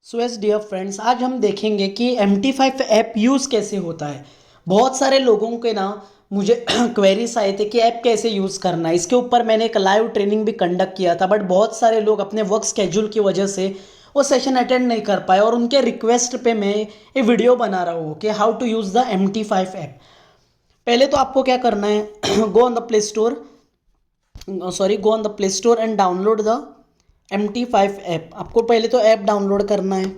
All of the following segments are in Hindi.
सो यस डियर फ्रेंड्स, आज हम देखेंगे कि MT5 ऐप यूज़ कैसे होता है। बहुत सारे लोगों के ना मुझे क्वेरीज आए थे कि ऐप कैसे यूज़ करना है। इसके ऊपर मैंने एक लाइव ट्रेनिंग भी कंडक्ट किया था, बट बहुत सारे लोग अपने वर्क स्केड्यूल की वजह से वो सेशन अटेंड नहीं कर पाए और उनके रिक्वेस्ट पे मैं ये वीडियो बना रहा हूँ कि how to use the MT5 app. पहले तो आपको क्या करना है, go on the play store, go on the play store and download the MT5 app. आपको पहले तो ऐप डाउनलोड करना है।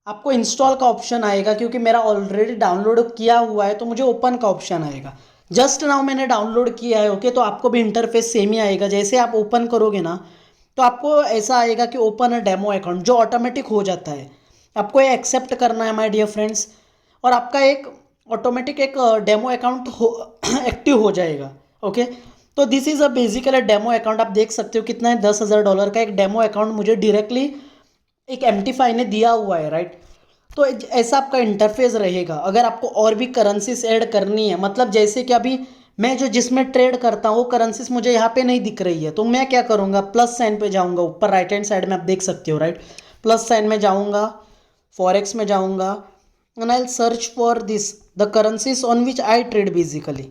आपको इंस्टॉल का ऑप्शन आएगा, क्योंकि मेरा ऑलरेडी डाउनलोड किया हुआ है तो मुझे ओपन का ऑप्शन आएगा। जस्ट नाउ मैंने डाउनलोड किया है, ओके। तो आपको भी इंटरफेस सेम ही आएगा। जैसे आप ओपन करोगे ना तो आपको ऐसा आएगा कि ओपन अ डेमो अकाउंट, जो ऑटोमेटिक हो जाता है। आपको ये एक्सेप्ट करना है माय डियर फ्रेंड्स, और आपका एक ऑटोमेटिक एक डेमो अकाउंट हो एक्टिव हो जाएगा, ओके। तो this is a basically demo account. आप देख सकते हो कितना है, $10,000 का एक डेमो अकाउंट मुझे डायरेक्टली एक MT5 ने दिया हुआ है, राइट। तो ऐसा आपका इंटरफेस रहेगा। अगर आपको और भी करेंसीज ऐड करनी है, मतलब जैसे कि अभी मैं जो जिसमें ट्रेड करता हूँ वो करेंसीज मुझे यहाँ पे नहीं दिख रही है, तो मैं क्या करूँगा, प्लस साइन पे जाऊँगा, ऊपर राइट हैंड साइड में आप देख सकते हो, राइट। प्लस साइन में जाऊँगा, फॉरेक्स में जाऊँगा, and I will search for this the currencies on which I trade basically.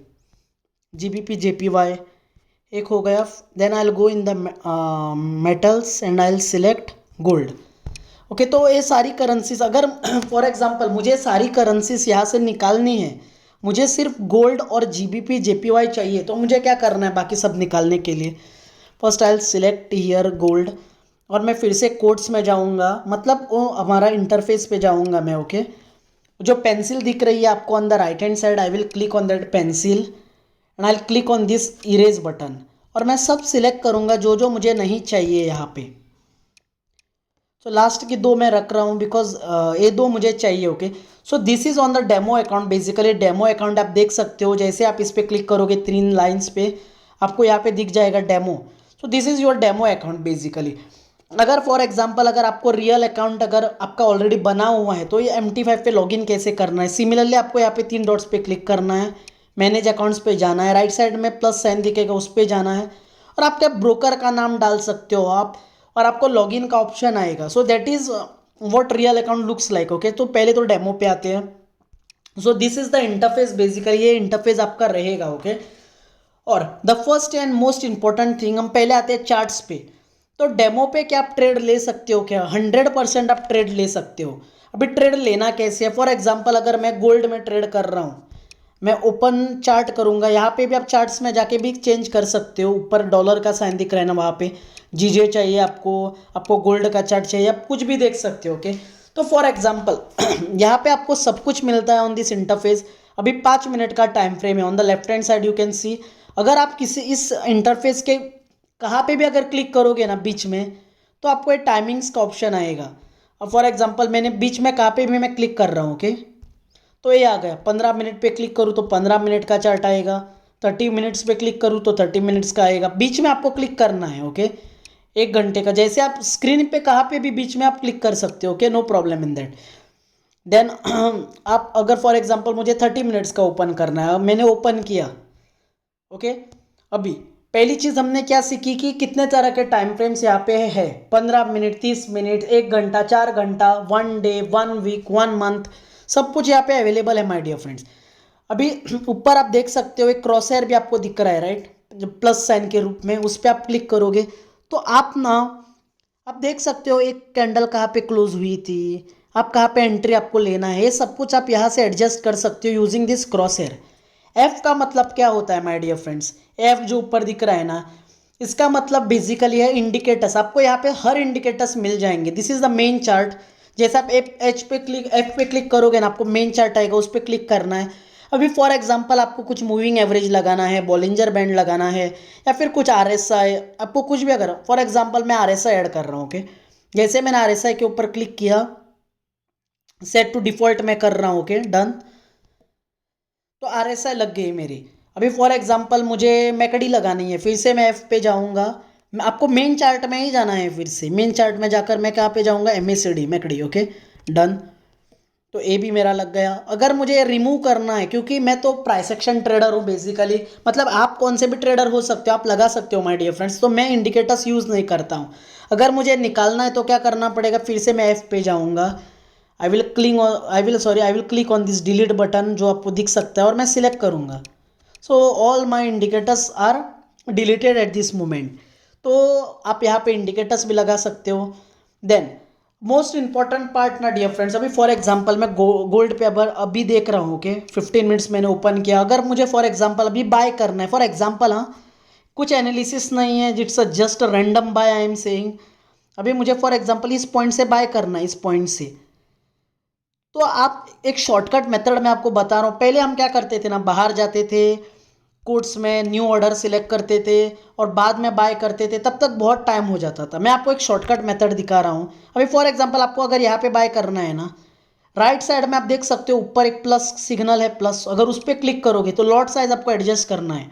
GBP JPY एक हो गया। Then I will go in the metals and I will select gold, okay. तो ये सारी करेंसीज, अगर फॉर एग्जांपल मुझे सारी करेंसीज यहाँ से निकालनी है, मुझे सिर्फ गोल्ड और GBP JPY चाहिए, तो मुझे क्या करना है बाकी सब निकालने के लिए। First I will select here gold, और मैं फिर से कोड्स में जाऊँगा, मतलब वो हमारा इंटरफेस पे जाऊँगा मैं, ओके। जो पेंसिल दिख रही है आपको on the right hand side, I will click on that pencil and I will click on this erase button, और मैं सब सिलेक्ट करूँगा जो जो मुझे नहीं चाहिए यहाँ पे। तो लास्ट की दो मैं रख रहा हूँ बिकॉज ये दो मुझे चाहिए, okay. So this is on the demo account. Basically demo account आप देख सकते हो, जैसे आप इस पर क्लिक करोगे 3 लाइन्स पे आपको यहाँ पे दिख जाएगा demo. So this is your demo account basically. अगर फॉर एग्जांपल अगर आपको रियल अकाउंट अगर आपका ऑलरेडी बना हुआ है, तो ये MT5 पे लॉगिन कैसे करना है, सिमिलरली आपको यहाँ पे 3 डॉट्स पे क्लिक करना है, मैनेज अकाउंट्स पे जाना है, राइट साइड में प्लस साइन दिखेगा उस पर जाना है, और आपके ब्रोकर का नाम डाल सकते हो आप, और आपको लॉगिन का ऑप्शन आएगा। So that is what real account looks like, okay. तो पहले तो डेमो पे आते हैं। सो this is the interface basically, ये इंटरफेस आपका रहेगा, ओके। और the first and most important thing, हम पहले आते हैं चार्ट्स पे। तो डेमो पे क्या आप ट्रेड ले सकते हो, क्या 100% आप ट्रेड ले सकते हो। अभी ट्रेड लेना कैसे है, फॉर एग्जांपल अगर मैं गोल्ड में ट्रेड कर रहा हूँ, मैं ओपन चार्ट करूँगा, यहाँ पे भी आप चार्ट्स में जाके भी चेंज कर सकते हो। ऊपर डॉलर का साइन दिख रहा है ना, वहाँ पे जीजे चाहिए आपको, आपको गोल्ड का चार्ट चाहिए, आप कुछ भी देख सकते हो, ओके। तो फॉर एग्जांपल यहाँ पे आपको सब कुछ मिलता है ऑन दिस इंटरफेस। अभी 5 मिनट का टाइम फ्रेम है। On the left hand side you can see, अगर आप किसी इस इंटरफेस के कहाँ पे भी अगर क्लिक करोगे ना बीच में, तो आपको एक टाइमिंग्स का ऑप्शन आएगा। अब फॉर एग्जांपल मैंने बीच में कहाँ पे भी मैं क्लिक कर रहा हूँ, ओके। तो ये आ गया। 15 मिनट पे क्लिक करूँ तो 15 मिनट का चार्ट आएगा, 30 मिनट्स पे क्लिक करूँ तो 30 मिनट्स का आएगा। बीच में आपको क्लिक करना है, ओके। 1 घंटे का, जैसे आप स्क्रीन पे कहाँ पे भी बीच में आप क्लिक कर सकते हो, okay, no problem in that. Then आप अगर फॉर एग्जांपल मुझे 30 मिनट्स का ओपन करना है, मैंने ओपन किया, ओके। अभी पहली चीज़ हमने क्या सीखी कि कितने तरह के टाइम फ्रेम्स यहाँ पे है। 15 मिनट, 30 मिनट, 1 घंटा, 4 घंटा, 1 डे, 1 वीक, 1 मंथ, सब कुछ यहाँ पे अवेलेबल है माय डियर फ्रेंड्स। अभी ऊपर आप देख सकते हो एक क्रॉस हेयर भी आपको दिख रहा है, राइट, जो प्लस साइन के रूप में, उस पर आप क्लिक करोगे तो आप देख सकते हो एक कैंडल कहाँ पे क्लोज हुई थी, आप कहाँ पे एंट्री आपको लेना है, ये सब कुछ आप यहाँ से एडजस्ट कर सकते हो using this crosshair. F का मतलब क्या होता है माय डियर फ्रेंड्स, एफ जो ऊपर दिख रहा है ना, इसका मतलब बेसिकली है इंडिकेटर्स। आपको यहाँ पे हर इंडिकेटर्स मिल जाएंगे। This is the main chart. जैसे आप एफ पे क्लिक करोगे ना, आपको मेन चार्ट आएगा, उस पर क्लिक करना है। अभी फॉर एग्जांपल आपको कुछ मूविंग एवरेज लगाना है, बॉलिंजर बैंड लगाना है, या फिर कुछ RSI, आपको कुछ भी, अगर फॉर एग्जांपल मैं RSI ऐड कर रहा हूँ, ओके। जैसे मैंने RSI के ऊपर क्लिक किया, सेट टू डिफॉल्ट में कर रहा हूँ, ओके, डन। तो RSI लग गई मेरी। अभी फॉर एग्जांपल मुझे मैकडी लगानी है, फिर से मैं एफ पे जाऊँगा। आपको मेन चार्ट में ही जाना है, फिर से मेन चार्ट में जाकर मैं कहाँ पे जाऊँगा, MACD मैकडी, ओके, डन। तो ए भी मेरा लग गया। अगर मुझे रिमूव करना है, क्योंकि मैं तो प्राइस एक्शन ट्रेडर हूँ बेसिकली, मतलब आप कौन से भी ट्रेडर हो सकते हो, आप लगा सकते हो माय डियर फ्रेंड्स, तो मैं इंडिकेटर्स यूज़ नहीं करता हूँ। अगर मुझे निकालना है तो क्या करना पड़ेगा, फिर से मैं एफ पे जाऊँगा। I will click on this delete button जो आपको दिख सकता है, और मैं सिलेक्ट करूँगा। So all my indicators are deleted at this moment. तो आप यहाँ पे इंडिकेटर्स भी लगा सकते हो। देन मोस्ट इंपॉर्टेंट पार्ट ना डियर फ्रेंड्स, अभी फॉर एग्जांपल मैं गोल्ड पे अभी देख रहा हूँ, ओके 15 मिनट्स मैंने ओपन किया। अगर मुझे फॉर एग्जांपल अभी बाय करना है, फॉर एग्जांपल, हाँ, कुछ एनालिसिस नहीं है, it's just random buy I am saying. अभी मुझे फॉर एग्जांपल इस पॉइंट से बाय करना है, इस पॉइंट से, तो आप एक शॉर्टकट मेथड में आपको बता रहा हूँ। पहले हम क्या करते थे ना, बाहर जाते थे, कोट्स में न्यू ऑर्डर सिलेक्ट करते थे और बाद में बाय करते थे, तब तक बहुत टाइम हो जाता था। मैं आपको एक शॉर्टकट मेथड दिखा रहा हूँ। अभी फॉर एग्जांपल आपको अगर यहाँ पे बाय करना है ना, राइट साइड में आप देख सकते हो ऊपर एक प्लस सिग्नल है, प्लस, अगर उस पर क्लिक करोगे तो लॉट साइज आपको एडजस्ट करना है।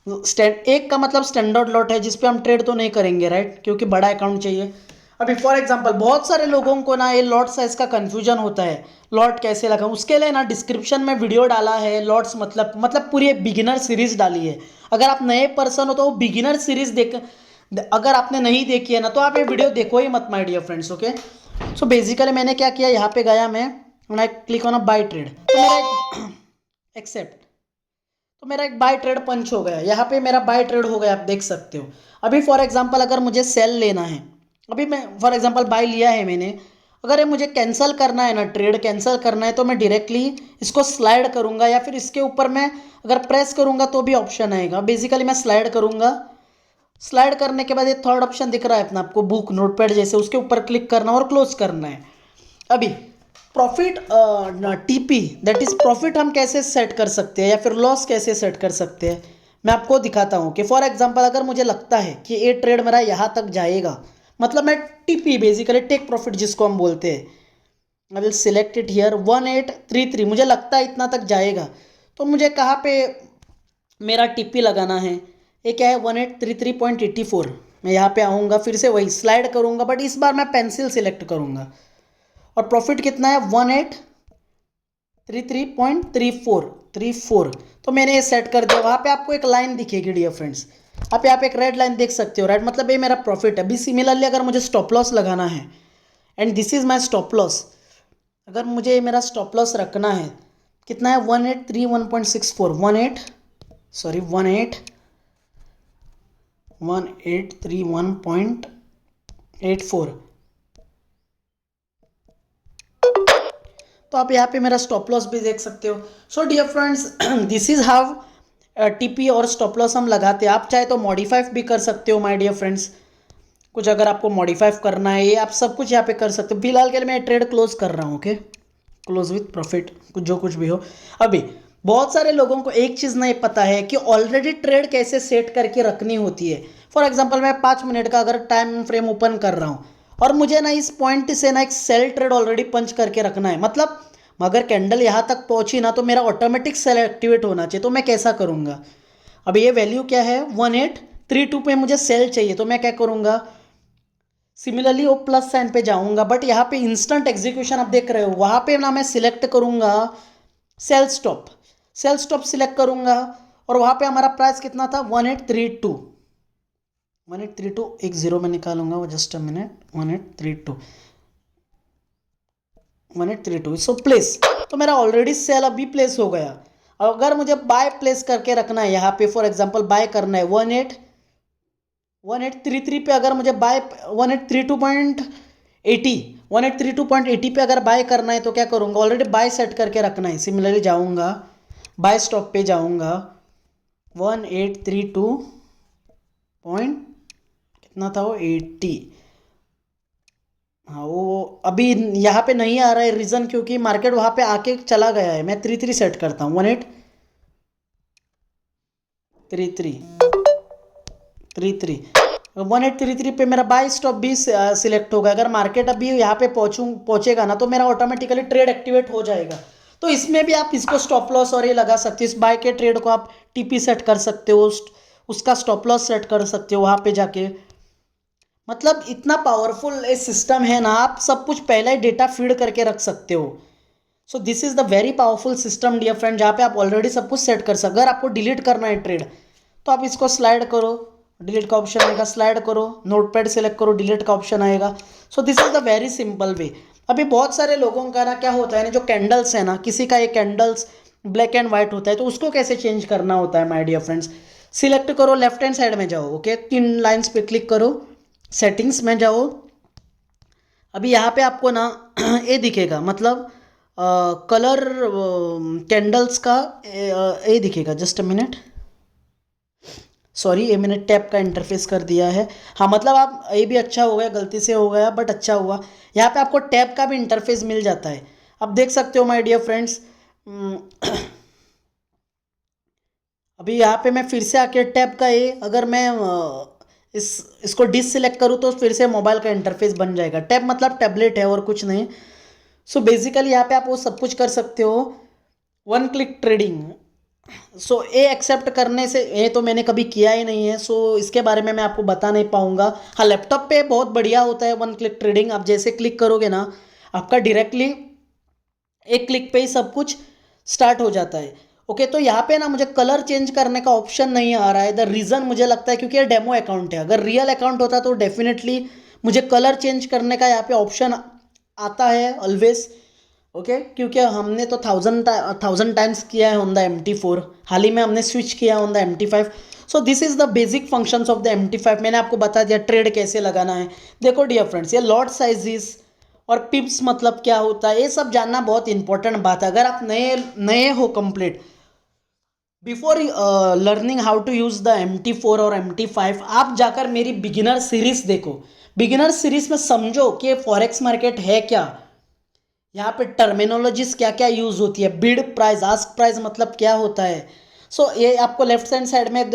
एक का मतलब स्टैंडर्ड लॉट है, जिस पे हम ट्रेड तो नहीं करेंगे, राइट, क्योंकि बड़ा अकाउंट चाहिए। अभी फॉर एग्जांपल बहुत सारे लोगों को ना ये लॉट साइज का कंफ्यूजन होता है, लॉट कैसे लगा, उसके लिए ना डिस्क्रिप्शन में वीडियो डाला है। लॉट्स मतलब पूरी एक बिगिनर सीरीज डाली है। अगर आप नए पर्सन हो तो वो बिगिनर सीरीज देख, अगर आपने नहीं देखी है ना तो आप ये वीडियो देखो ही मत my dear friends, okay. So basically मैंने क्या किया, यहाँ पे गया मैं click on a buy trade, तो मेरा एक एक्सेप्ट, तो मेरा एक बाय ट्रेड पंच हो गया। यहाँ पे मेरा बाय ट्रेड हो गया, आप देख सकते हो। अभी फॉर एग्जांपल अगर मुझे सेल लेना है, अभी मैं फॉर एग्जांपल बाय लिया है मैंने, अगर ये मुझे कैंसिल करना है ना, ट्रेड कैंसिल करना है, तो मैं डायरेक्टली इसको स्लाइड करूंगा, या फिर इसके ऊपर मैं अगर प्रेस करूंगा तो भी ऑप्शन आएगा। बेसिकली मैं स्लाइड करूंगा, स्लाइड करने के बाद ये थर्ड ऑप्शन दिख रहा है अपना आपको, बुक नोटपैड जैसे, उसके ऊपर क्लिक करना और क्लोज करना है। अभी profit TP, that is profit, हम कैसे सेट कर सकते हैं या फिर लॉस कैसे सेट कर सकते हैं, मैं आपको दिखाता हूँ। कि फॉर एग्जांपल अगर मुझे लगता है कि ये ट्रेड मेरा यहाँ तक जाएगा, मतलब मैं टीपी बेसिकली टेक प्रॉफिट जिसको हम बोलते हैं, आई विल सिलेक्ट इट हियर 1833, मुझे लगता है इतना तक जाएगा, तो मुझे कहाँ पे मेरा टीपी लगाना है, ये क्या है 1833.84। मैं यहाँ पे आऊँगा, फिर से वही स्लाइड करूँगा, बट इस बार मैं पेंसिल सिलेक्ट करूँगा, और प्रॉफिट कितना है 1833.34। तो मैंने ये सेट कर दिया। वहाँ पे आपको एक लाइन दिखेगी डियर फ्रेंड्स, आप यहाँ पे एक रेड लाइन देख सकते हो, राइट, मतलब ये मेरा प्रॉफिट है। अभी सिमिलरली अगर मुझे स्टॉप लॉस लगाना है, and this is my stop loss, अगर मुझे मेरा स्टॉप लॉस रखना है, कितना है 1831.64, 1831.84। तो आप यहाँ पे मेरा स्टॉप लॉस भी देख सकते हो। So dear friends, this is how TP और स्टॉप लॉस हम लगाते हैं। आप चाहे तो मॉडिफाई भी कर सकते हो माय डियर फ्रेंड्स, कुछ अगर आपको मॉडिफाई करना है, ये आप सब कुछ यहाँ पे कर सकते हो। फिलहाल के लिए मैं ट्रेड क्लोज कर रहा हूँ, ओके, क्लोज विथ प्रॉफिट, कुछ जो कुछ भी हो। अभी बहुत सारे लोगों को एक चीज़ नहीं पता है कि ऑलरेडी ट्रेड कैसे सेट करके रखनी होती है। फॉर एग्जांपल मैं 5 मिनट का अगर टाइम फ्रेम ओपन कर रहा हूँ, और मुझे ना इस पॉइंट से ना एक सेल ट्रेड ऑलरेडी पंच करके रखना है, मतलब अगर कैंडल यहाँ तक पहुँची ना तो मेरा ऑटोमेटिक सेल एक्टिवेट होना चाहिए। तो मैं कैसा करूँगा, अब ये वैल्यू क्या है 1832 पे मुझे सेल चाहिए, तो मैं क्या करूँगा, सिमिलरली वो प्लस साइन पे जाऊंगा, बट यहाँ पे इंस्टेंट एग्जीक्यूशन आप देख रहे हो, वहाँ पे ना मैं सिलेक्ट करूँगा sell stop, sell stop select करूँगा, और वहाँ पे हमारा प्राइस कितना था 1832, एक जीरो में निकालूंगा वो, just a minute, 1832 so place, तो मेरा ऑलरेडी सेल अभी प्लेस हो गया। अगर मुझे बाय प्लेस करके रखना है, यहाँ पे फॉर एग्जांपल बाय करना है 1833 पे, अगर मुझे बाय 1832.80 पे अगर बाय करना है, तो क्या करूँगा, ऑलरेडी बाय सेट करके रखना है। सिमिलरली जाऊँगा, बाय स्टॉप पे जाऊँगा, 1832 पॉइंट कितना था वो 80, हाँ वो अभी यहाँ पे नहीं आ रहा है, रीज़न क्योंकि मार्केट वहाँ पे आके चला गया है। मैं 33 सेट करता हूँ, 1833 पे मेरा बाय स्टॉप भी सिलेक्ट होगा। अगर मार्केट अभी यहाँ पे पहुँचेगा ना, तो मेरा ऑटोमेटिकली ट्रेड एक्टिवेट हो जाएगा। तो इसमें भी आप इसको स्टॉप लॉस और ये लगा सकते हो। इस बाय के ट्रेड को आप टीपी सेट कर सकते हो, उसका स्टॉप लॉस सेट कर सकते हो वहाँ पे जाके। मतलब इतना पावरफुल ये सिस्टम है ना, आप सब कुछ पहले ही डेटा फीड करके रख सकते हो। So this is the very powerful system dear friend, जहाँ पे आप ऑलरेडी सब कुछ सेट कर सकते। अगर आपको डिलीट करना है ट्रेड तो आप इसको स्लाइड करो, डिलीट का ऑप्शन आएगा, स्लाइड करो, नोटपैड सेलेक्ट करो, डिलीट का ऑप्शन आएगा। सो this is the very simple way. अभी बहुत सारे लोगों का ना क्या होता है ना, जो कैंडल्स है ना, किसी का ये कैंडल्स ब्लैक एंड वाइट होता है, तो उसको कैसे चेंज करना होता है माय डियर फ्रेंड्स। सिलेक्ट करो, लेफ्ट हैंड साइड में जाओ, ओके, 3 लाइन्स पे क्लिक करो, सेटिंग्स में जाओ। अभी यहाँ पे आपको ना ये दिखेगा, मतलब कलर कैंडल्स का ये दिखेगा। जस्ट अ मिनट, सॉरी, ये मैंने टैप का इंटरफेस कर दिया है। हाँ, मतलब आप, ये भी अच्छा हो गया, गलती से हो गया बट अच्छा हुआ। यहाँ पे आपको टैप का भी इंटरफेस मिल जाता है। आप देख सकते हो माय डियर फ्रेंड्स। अभी यहाँ पे मैं फिर से आके टैप का ये, अगर मैं इसको डिससेलेक्ट करूँ तो फिर से मोबाइल का इंटरफेस बन जाएगा। टैब मतलब टैबलेट है और कुछ नहीं। सो बेसिकली यहाँ पे आप वो सब कुछ कर सकते हो। वन क्लिक ट्रेडिंग, सो ये एक्सेप्ट करने से, ये तो मैंने कभी किया ही नहीं है, सो इसके बारे में मैं आपको बता नहीं पाऊंगा। हाँ, लैपटॉप पे बहुत बढ़िया होता है वन क्लिक ट्रेडिंग। आप जैसे क्लिक करोगे ना, आपका डायरेक्टली एक क्लिक पे ही सब कुछ स्टार्ट हो जाता है। ओके, तो यहाँ पे ना मुझे कलर चेंज करने का ऑप्शन नहीं आ रहा है। द रीज़न मुझे लगता है क्योंकि ये डेमो अकाउंट है। अगर रियल अकाउंट होता तो डेफिनेटली मुझे कलर चेंज करने का यहाँ पे ऑप्शन आता है ऑलवेज। ओके, क्योंकि हमने तो थाउजेंड टाइम्स किया है ऑन द MT4। हाल ही में हमने स्विच किया on the MT5। So this is the basic functions of the MT5। मैंने आपको बता दिया ट्रेड कैसे लगाना है। देखो डियर फ्रेंड्स, ये लॉट साइजेस और पिप्स मतलब क्या होता है, ये सब जानना बहुत इंपॉर्टेंट बात है। अगर आप नए नए हो complete, before learning how to use the MT4 और MT5, आप जाकर मेरी बिगिनर सीरीज देखो। बिगिनर सीरीज में समझो कि फॉरेक्स मार्केट है क्या, यहाँ पे टर्मिनोलॉजीज क्या क्या यूज होती है, बिड प्राइस, आस्क प्राइस मतलब क्या होता है। सो ये आपको लेफ्ट हैंड साइड में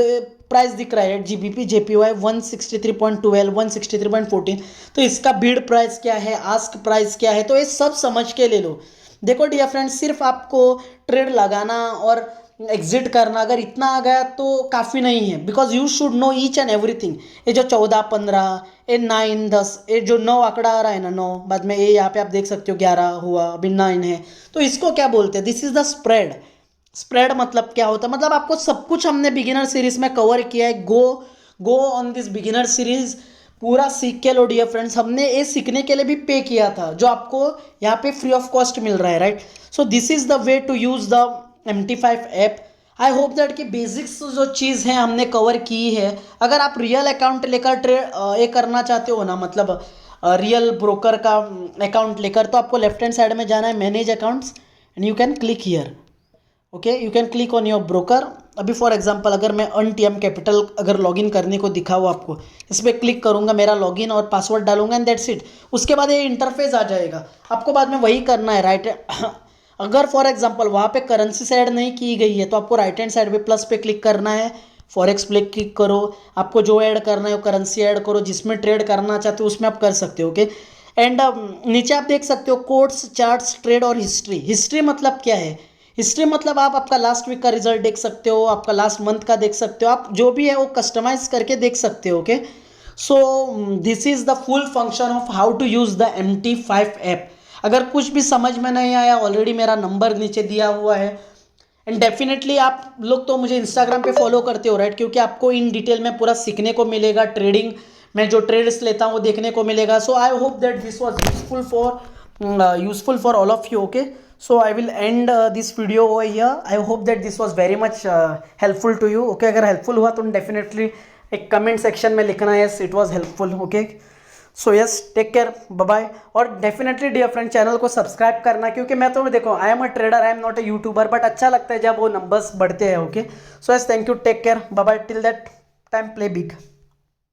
प्राइस दिख रहा है, GBP JPY 163.12 163.14। तो इसका बिड प्राइस क्या है, आस्क प्राइस क्या है, तो ये सब समझ के ले लो। देखो डियर फ्रेंड्स, सिर्फ आपको ट्रेड लगाना और एग्जिट करना अगर इतना आ गया तो काफ़ी नहीं है, because you should know each and everything. ये जो 14 15, ये 9 10, ये जो 9 आंकड़ा आ रहा है ना, 9 बाद में ये यहाँ पे आप देख सकते हो 11 हुआ, अभी 9 है, तो इसको क्या बोलते हैं, this is the spread. Spread मतलब क्या होता है, मतलब आपको सब कुछ हमने बिगिनर सीरीज में कवर किया है। Go on this beginner series, पूरा सीख के लो डियर फ्रेंड्स। हमने ये सीखने के लिए भी पे किया था, जो आपको यहाँ पे फ्री ऑफ कॉस्ट मिल रहा है, right. So this is the way to use the MT5 app. I hope that कि बेसिक्स जो चीज़ है हमने कवर की है। अगर आप रियल अकाउंट लेकर ट्रेड ये करना चाहते हो ना, मतलब रियल ब्रोकर का अकाउंट लेकर, तो आपको लेफ्ट हैंड साइड में जाना है, manage accounts, and you can click here. Okay, you can click on your broker. अभी फॉर एग्जांपल अगर मैं TM कैपिटल अगर लॉगिन करने को दिखाऊँ आपको, इस पर क्लिक करूँगा, मेरा लॉगिन और पासवर्ड डालूंगा एंड दैट्स इट। उसके बाद ये इंटरफेस आ जाएगा, आपको बाद में वही करना है, राइट। अगर फॉर एग्जांपल वहाँ पे करेंसी से ऐड नहीं की गई है तो आपको राइट हैंड साइड पे प्लस पे क्लिक करना है, फॉरेक्स पे क्लिक करो, आपको जो ऐड करना है वो करेंसी ऐड करो, जिसमें ट्रेड करना चाहते हो उसमें आप कर सकते हो। ओके, एंड नीचे आप देख सकते हो कोड्स, चार्ट्स, ट्रेड और हिस्ट्री। हिस्ट्री मतलब क्या है, हिस्ट्री मतलब आप आपका लास्ट वीक का रिजल्ट देख सकते हो, आपका लास्ट मंथ का देख सकते हो, आप जो भी है वो कस्टमाइज करके देख सकते हो। Okay, so this is the full function of how to use the MT5 app. अगर कुछ भी समझ में नहीं आया, ऑलरेडी मेरा नंबर नीचे दिया हुआ है, एंड डेफिनेटली आप लोग तो मुझे इंस्टाग्राम पे फॉलो करते हो, राइट, क्योंकि आपको इन डिटेल में पूरा सीखने को मिलेगा। ट्रेडिंग में जो ट्रेड्स लेता हूँ वो देखने को मिलेगा। So I hope that this was useful for all of you. Okay, so I will end this video over here. I hope that this was very much helpful to you. Okay, अगर helpful हुआ तो definitely एक comment section में लिखना yes it was helpful. Okay, so yes, take care, bye bye। और definitely dear friend चैनल को सब्सक्राइब करना, क्योंकि मैं तो देखो I am a trader, I am not a YouTuber, but अच्छा लगता है जब वो नंबर्स बढ़ते हैं। Okay, so yes, thank you, take care, bye bye, till that time play big।